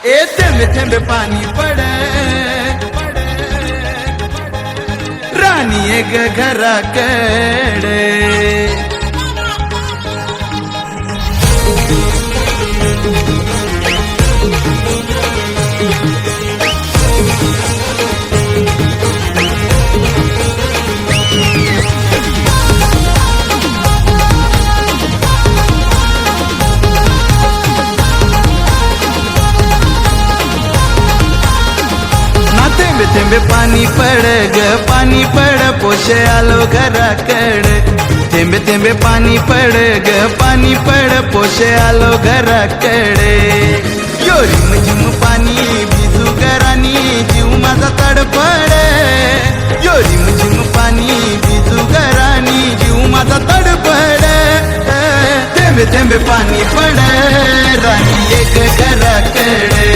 ए थेंबे थेंबे पाणी पडे राणी एक घराकडे थेंबे थेंबे पाणी पड ग पाणी पड पोशे आलो घराकडे थेंबे थेंबे पाणी पड ग पाणी पड पोशे आलो घराकडे यो रिम झिम पाणी भिजू घरानी जीव माझा तडफड यो रिम झिम पाणी भिजू घरानी जीव माझा तडफड थेंबे थेंबे पाणी पड राणी एक घराकडे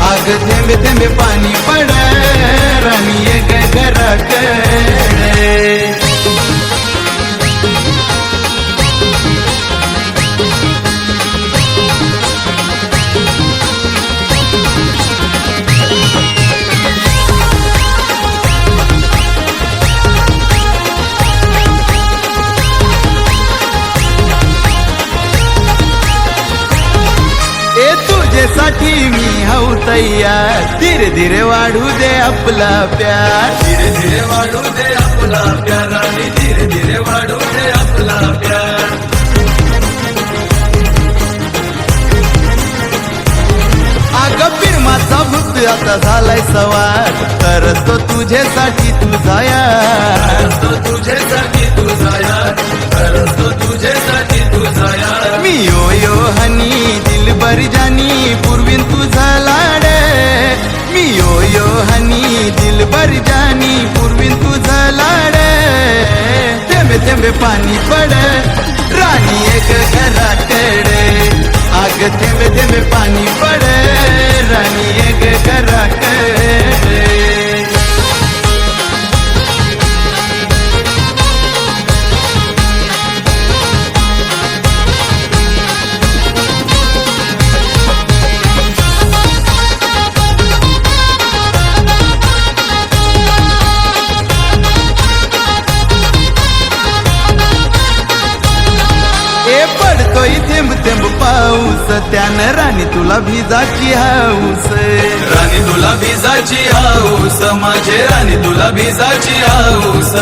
आग थेंबे थेंबे पाणी पड राणी एक घराकडे तुझ्यासाठी मी हाऊ तयार धीरे धीरे वाढू दे आपला प्यार धीरे धीरे वाढू दे आपला प्यार आणि धीरे धीरे वाढू दे आपला प्यार अगं फिरमाचा भूत आता झालाय सवार तरच तो तुझ्यासाठी तुझा यार तो तुझ्यासाठी तुझा यार खरंच तो तुझ्यासाठी तुझा यार मी यो यो हनी दिलबर जानी पूर्वीन तुझा लाड मी यो यो हनी दिलबर जानी पूर्वीन तुझा लाड थेंबे थेंबे पाणी पड राणी एक घराकडे आग थेंबे थेंबे पाणी पड राणी एक घराकडे पडतोय थेंब थेंब पाऊस त्यानं राणी तुला भिजाची हाऊस राणी तुला भिजाची हाऊस माझे राणी तुला भिजाची हाऊस